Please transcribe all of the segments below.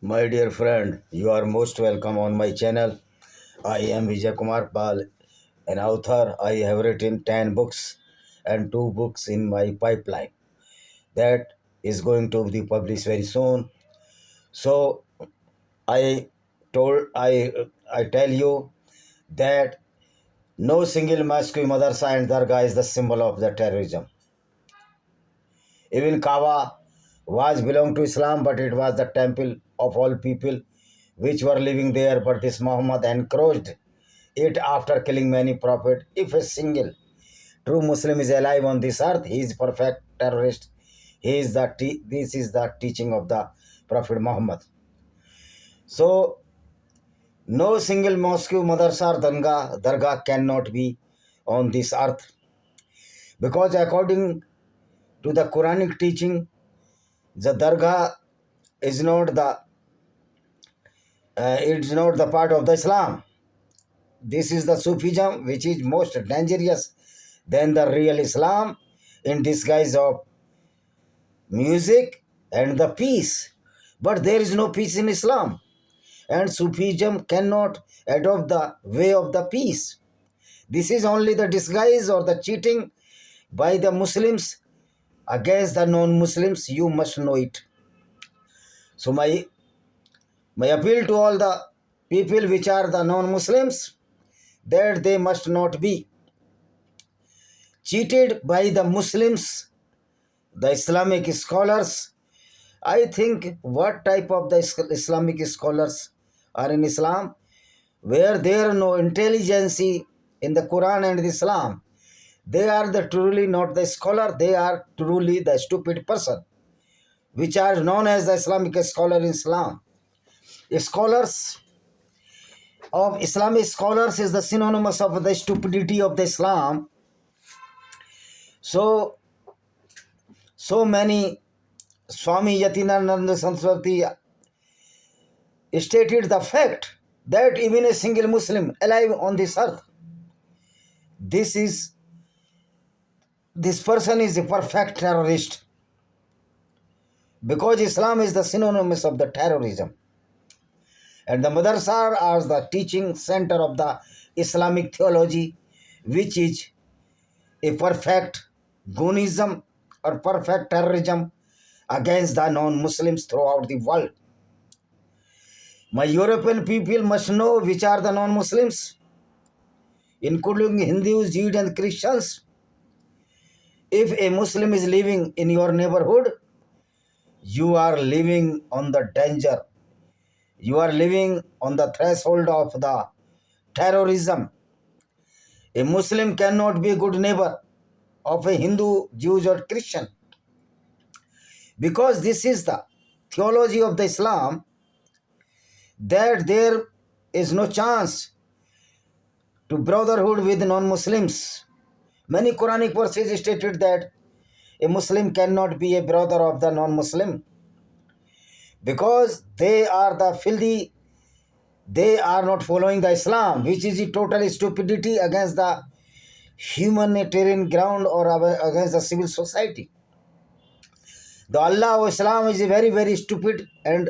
My dear friend, you are most welcome on my channel. I am Vijay Kumar Pal, an author. I have written 10 books and 2 books in my pipeline. That is going to be published very soon. So I I tell you that no single mosque, madrasa and dargah is the symbol of the terrorism. Even Kaaba was belonged to Islam, but it was the temple of all people which were living there. But this Muhammad encroached it after killing many prophets. If a single true Muslim is alive on this earth, he is perfect terrorist. This is the teaching of the Prophet Muhammad. So no single mosque, madrasa, or dargah cannot be on this earth, because according to the Quranic teaching, the dargah is not the it's not the part of the Islam. This is the Sufism, which is most dangerous than the real Islam, in disguise of music and the peace. But there is no peace in Islam, and Sufism cannot adopt the way of the peace. This is only the disguise or the cheating by the Muslims against the non-Muslims. You must know it. So my appeal to all the people which are the non-Muslims, that they must not be cheated by the Muslims, the Islamic scholars. I think what type of the Islamic scholars are in Islam, where there are no intelligence in the Quran and Islam. They are the truly not the scholar, they are truly the stupid person, which are known as the Islamic scholar in Islam. Scholars of Islamic scholars is the synonymous of the stupidity of the Islam. So many Swami Yatinananda Saraswati stated the fact that even a single Muslim alive on this earth, this person is a perfect terrorist, because Islam is the synonymous of the terrorism. And the madrasa are the teaching center of the Islamic theology, which is a perfect Gunism or perfect terrorism against the non-Muslims throughout the world. My European people must know which are the non-Muslims, including Hindus, Jews and Christians. If a Muslim is living in your neighborhood, you are living on the danger. You are living on the threshold of the terrorism. A Muslim cannot be a good neighbor of a Hindu, Jew or Christian, because this is the theology of the Islam, that there is no chance to brotherhood with non-Muslims. Many Quranic verses stated that a Muslim cannot be a brother of the non-Muslim, because they are the filthy, they are not following the Islam, which is a total stupidity against the humanitarian ground or against the civil society. The Allah of Islam is very, very stupid, and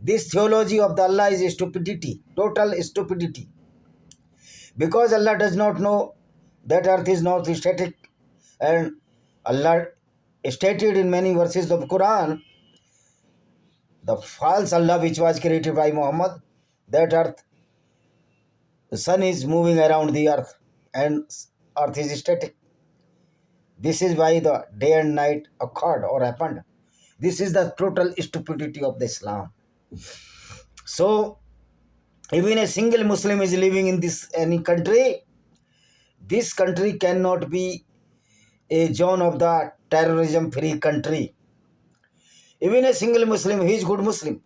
this theology of the Allah is stupidity, total stupidity. Because Allah does not know that earth is not static, and Allah stated in many verses of Quran, the false Allah which was created by Muhammad, that earth, the sun is moving around the earth and earth is static. This is why the day and night occurred or happened. This is the total stupidity of the Islam. So, even a single Muslim is living in any country, this country cannot be a zone of the terrorism-free country. Even a single Muslim, he is good Muslim.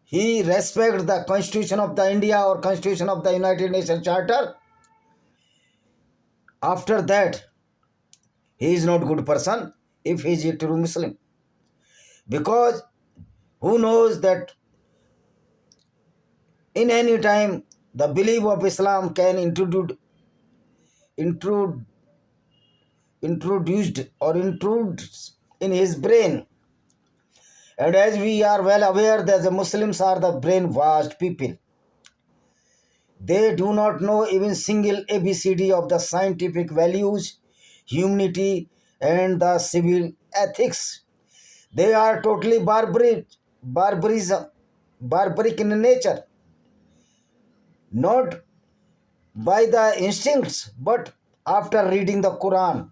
He respects the Constitution of the India or Constitution of the United Nations Charter. After that, he is not good person if he is a true Muslim. Because who knows that in any time the belief of Islam can intrude in his brain, And as we are well aware that the Muslims are the brainwashed people. They do not know even single ABCD of the scientific values, humanity, and the civil ethics. They are totally barbaric in nature, not by the instincts, but after reading the Quran.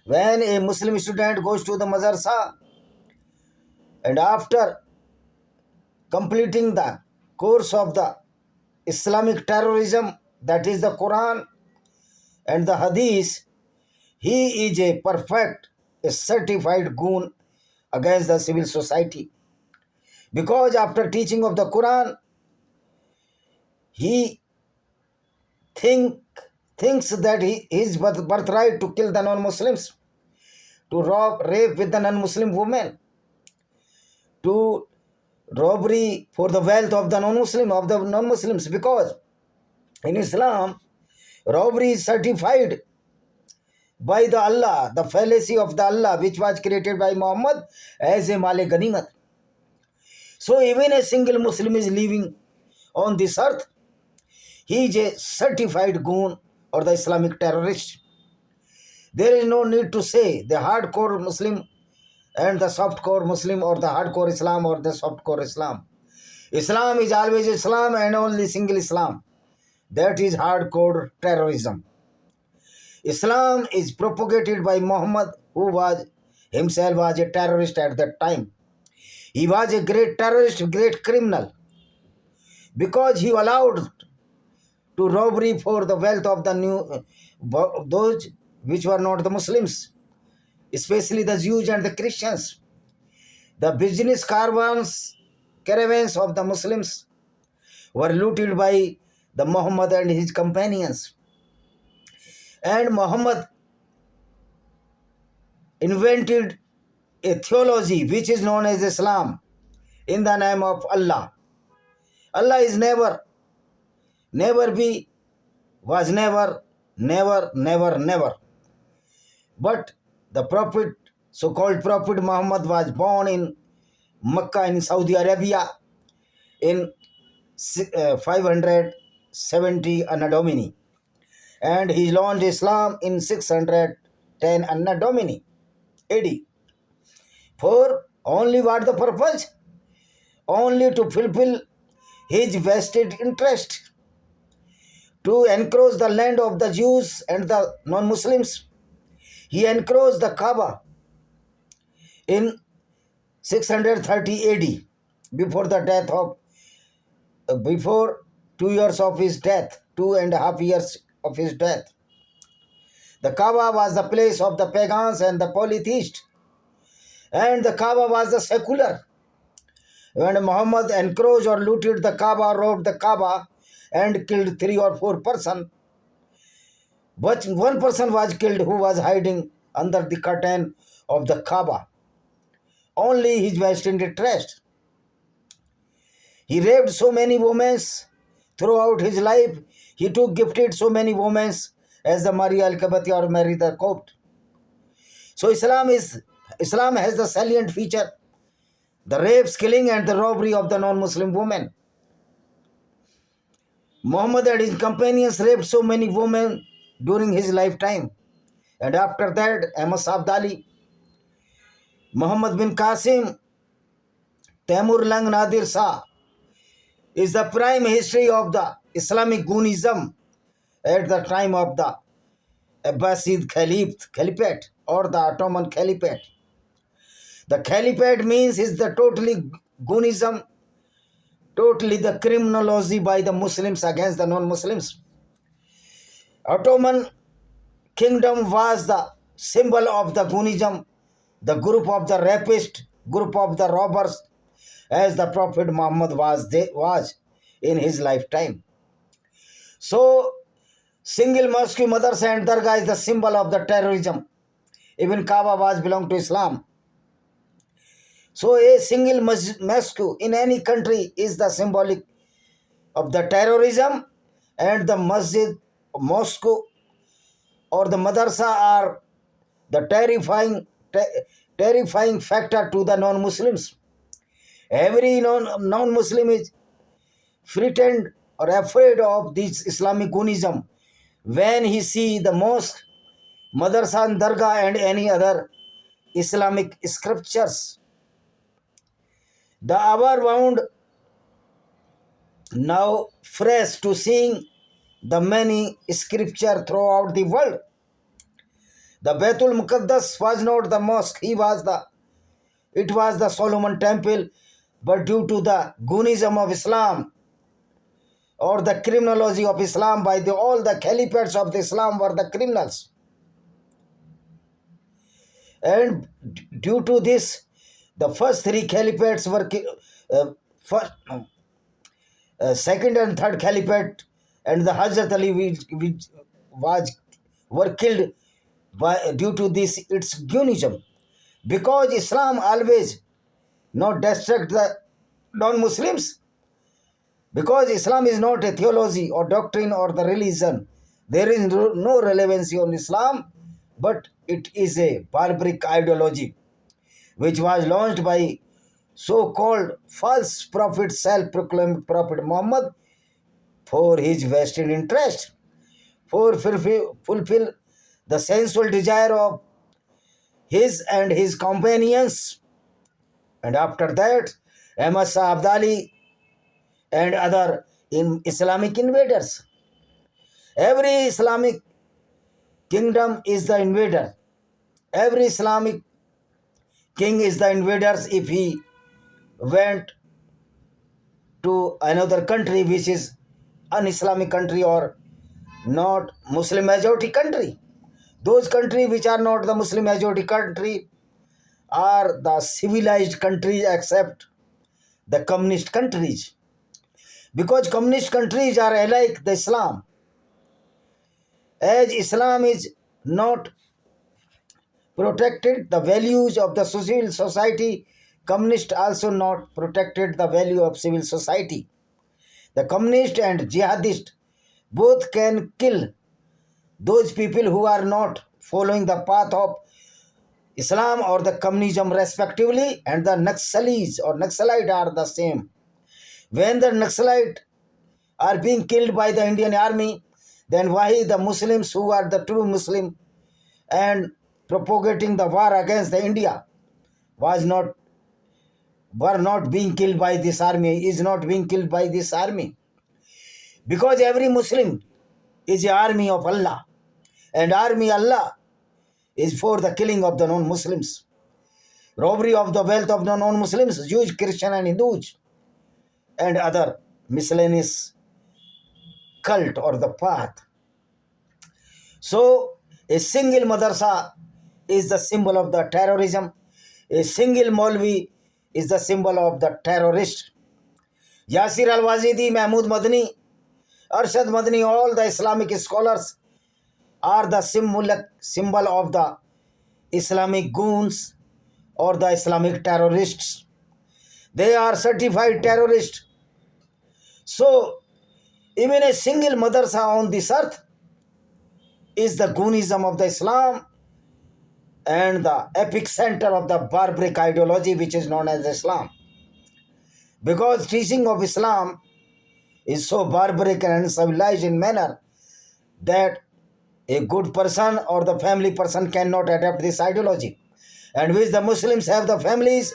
When a Muslim student goes to the madrasa and after completing the course of the Islamic terrorism, that is the Quran and the Hadith, he is a perfect, a certified goon against the civil society. Because after teaching of the Quran, he thinks that his birthright to kill the non-Muslims, to rob, rape with the non-Muslim women, to robbery for the wealth of the non-Muslims, because in Islam, robbery is certified by the Allah, the fallacy of the Allah, which was created by Muhammad as a male ganimat. So even a single Muslim is living on this earth, he is a certified goon or the Islamic terrorist. There is no need to say the hardcore Muslim and the softcore Muslim, or the hardcore Islam or the softcore Islam. Islam is always Islam and only single Islam. That is hardcore terrorism. Islam is propagated by Muhammad, who was himself was a terrorist at that time. He was a great terrorist, great criminal, because he allowed to robbery for the wealth of the those which were not the Muslims, especially the Jews and the Christians. The business caravans of the Muslims were looted by the Muhammad and his companions. And Muhammad invented a theology which is known as Islam in the name of Allah. Allah is never be, was never. But the Prophet, so-called Prophet Muhammad, was born in Mecca in Saudi Arabia in 570 Anno Domini, and he launched Islam in 610 Anno Domini AD. For only what the purpose? Only to fulfill his vested interest, to encroach the land of the Jews and the non-Muslims. He encroached the Kaaba in 630 AD, before 2 years of his death, 2.5 years of his death. The Kaaba was the place of the pagans and the polytheists, and the Kaaba was the secular. When Muhammad encroached or looted the Kaaba, robbed the Kaaba, and killed 3 or 4 persons, but one person was killed who was hiding under the curtain of the Kaaba. Only his vested interest. He raped so many women throughout his life. He gifted so many women as the Maria al-Kabati or Mary the Copt. So Islam has the salient feature, the rapes, killing, and the robbery of the non-Muslim women. Muhammad and his companions raped so many women during his lifetime. And after that, Ahmad Abdali, Muhammad bin Qasim, Taimur Lang Nadir Shah is the prime history of the Islamic Goonism at the time of the Abbasid Caliphate or the Ottoman Caliphate. The Caliphate means is the totally Goonism, totally the criminology by the Muslims against the non-Muslims. Ottoman kingdom was the symbol of the Goonism, the group of the rapists, group of the robbers, as the Prophet Muhammad was in his lifetime. So, single mosque, madrasa and dargah is the symbol of the terrorism. Even Kaaba was belong to Islam. So, a single mosque in any country is the symbolic of the terrorism, and the masjid, mosque or the madrasa are the terrifying factor to the non-Muslims. Every non-Muslim is frightened or afraid of this Islamic Gunism when he see the mosque, madrasa and dargah and any other Islamic scriptures. The hour wound now fresh to seeing the many scripture throughout the world. The Baitul Muqaddas was not the mosque, it was the Solomon temple, but due to the Gunism of Islam or the criminology of Islam by all the caliphates of the Islam were the criminals. And due to this, the first three caliphates were second and third caliphate and the Hazrat Ali were killed due to this its Gunism. Because Islam always not destruct the non-Muslims. Because Islam is not a theology or doctrine or the religion. There is no relevancy on Islam, but it is a barbaric ideology which was launched by so-called false prophet, self-proclaimed Prophet Muhammad for his vested interest, for fulfill the sensual desire of his and his companions. And after that, Ahmad Shah Abdali and other Islamic invaders. Every Islamic kingdom is the invader. Every Islamic king is the invader if he went to another country which is an Islamic country or not Muslim majority country. Those countries which are not the Muslim majority country are the civilized countries except the communist countries. Because communist countries are alike the Islam. As Islam is not protected the values of the civil society, communist also not protected the value of civil society. The communist and jihadist both can kill those people who are not following the path of Islam or the communism respectively, and the Naxalis or Naxalite are the same. When the Naxalite are being killed by the Indian army, then why the Muslims who are the true Muslim and propagating the war against the India were not being killed by this army, is not being killed by this army? Because every Muslim is an army of Allah, and army Allah is for the killing of the non-Muslims, robbery of the wealth of the non-Muslims, Jews, Christian and Hindus, and other miscellaneous cult or the path. So, a single madrasa is the symbol of the terrorism. A single Maulvi is the symbol of the terrorist. Yasir al-Wazidi, Mahmud Madani, Arshad Madani, all the Islamic scholars are the symbol of the Islamic goons or the Islamic terrorists. They are certified terrorists. So, even a single madrasa on this earth is the goonism of the Islam and the epic center of the barbaric ideology which is known as Islam. Because teaching of Islam is so barbaric and uncivilized in manner that a good person or the family person cannot adopt this ideology. And which the Muslims have the families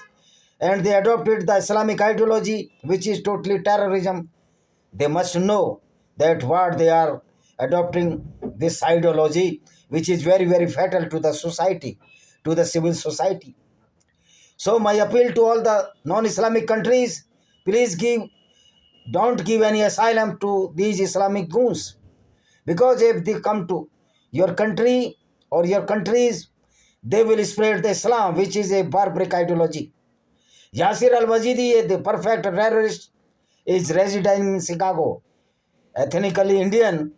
and they adopted the Islamic ideology which is totally terrorism. They must know that what they are adopting this ideology which is very, very fatal to the society, to the civil society. So my appeal to all the non-Islamic countries, please don't give any asylum to these Islamic goons. Because if they come to your country or your countries, they will spread the Islam, which is a barbaric ideology. Yasir al-Wazidi, the perfect terrorist, is residing in Chicago. Ethnically Indian,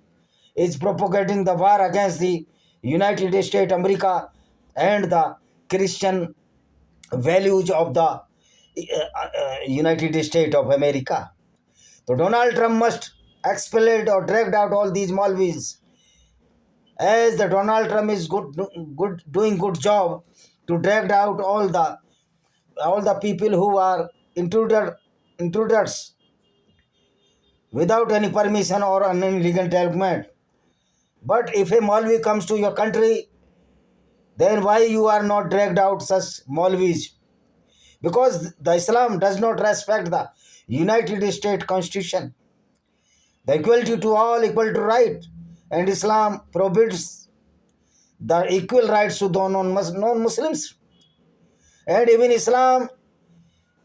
is propagating the war against the United States, America, and the Christian values of the United States of America. So Donald Trump must expel or drag out all these Maulvis. As the Donald Trump is doing good job to drag out all the people who are intruders without any permission or any legal document. But if a Maulvi comes to your country, then why you are not dragged out such Maulvis? Because the Islam does not respect the United States Constitution. The equality to all, equal to right. And Islam prohibits the equal rights to the non-Muslims. And even Islam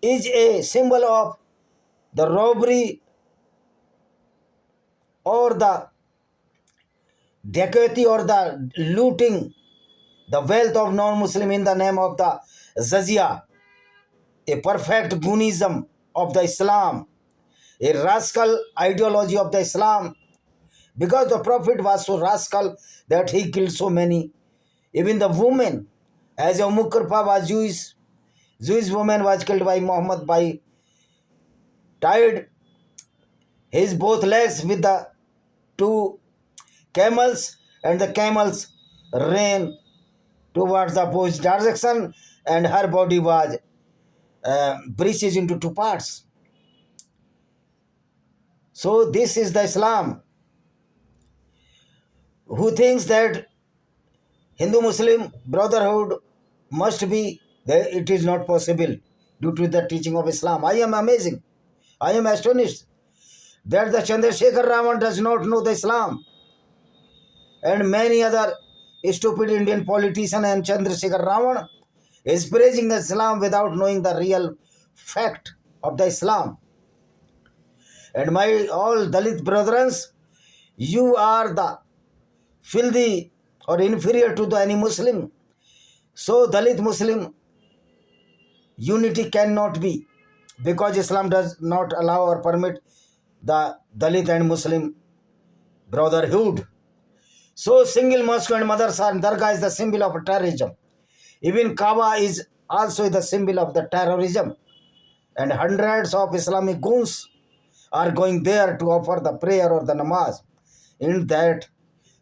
is a symbol of the robbery or the dacoity or the looting the wealth of non-Muslim in the name of the Jizya, a perfect Gunism of the Islam, a rascal ideology of the Islam, because the Prophet was so rascal that he killed so many. Even the woman, as a Mukarpa was Jewish woman was killed by Muhammad by tied his both legs with the two camels, and the camels ran towards the opposite direction, and her body was breached into two parts. So this is the Islam who thinks that Hindu-Muslim brotherhood must be there. It is not possible due to the teaching of Islam. I am amazing. I am astonished that the Chandrasekhar Raman does not know the Islam, and many other stupid Indian politicians and Chandrasekhar Raman is praising Islam without knowing the real fact of the Islam. And my all Dalit brothers, you are the filthy or inferior to the any Muslim. So Dalit Muslim unity cannot be, because Islam does not allow or permit the Dalit and Muslim brotherhood. So single mosque and madrasa and dargah is the symbol of terrorism. Even Kaaba is also the symbol of the terrorism. And hundreds of Islamic goons are going there to offer the prayer or the namaz in that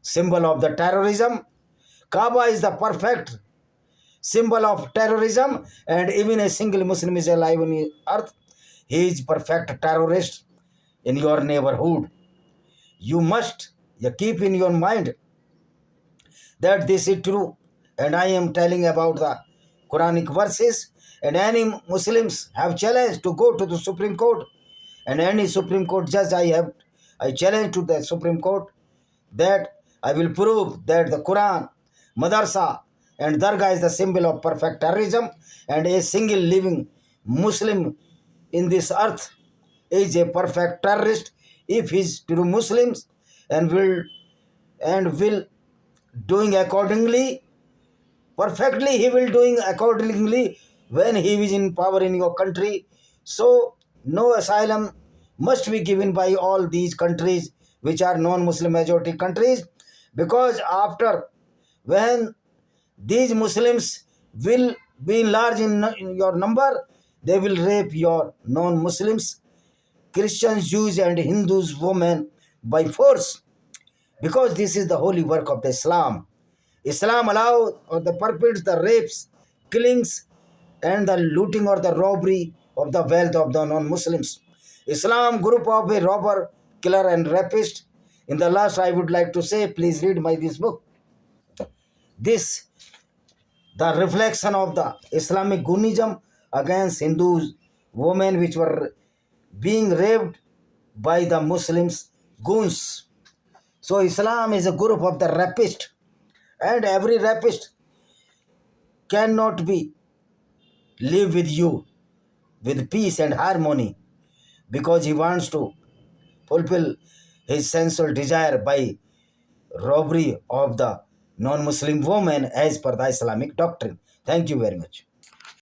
symbol of the terrorism. Kaaba is the perfect symbol of terrorism, and even a single Muslim is alive on the earth, he is perfect terrorist in your neighborhood. You must keep in your mind that this is true, and I am telling about the Quranic verses, and any Muslims have challenged to go to the Supreme Court, and any Supreme Court judge I challenge to the Supreme Court that I will prove that the Quran, madrasa and dargah is the symbol of perfect terrorism, and a single living Muslim in this earth is a perfect terrorist if he is true Muslims and will doing accordingly. Perfectly he will doing accordingly when he is in power in your country. So no asylum must be given by all these countries which are non-Muslim majority countries, because after when these Muslims will be large in your number, they will rape your non-Muslims, Christians, Jews and Hindus, women by force, because this is the holy work of the Islam. Islam allows or the perpetrates the rapes, killings and the looting or the robbery of the wealth of the non-Muslims. Islam group of a robber, killer and rapist. In the last I would like to say, please read this book. This the reflection of the Islamic Gunism against Hindus, women which were being raped by the Muslims goons. So Islam is a group of the rapist, and every rapist cannot be live with you with peace and harmony, because he wants to fulfill his sensual desire by robbery of the non-Muslim woman as per the Islamic doctrine. Thank you very much.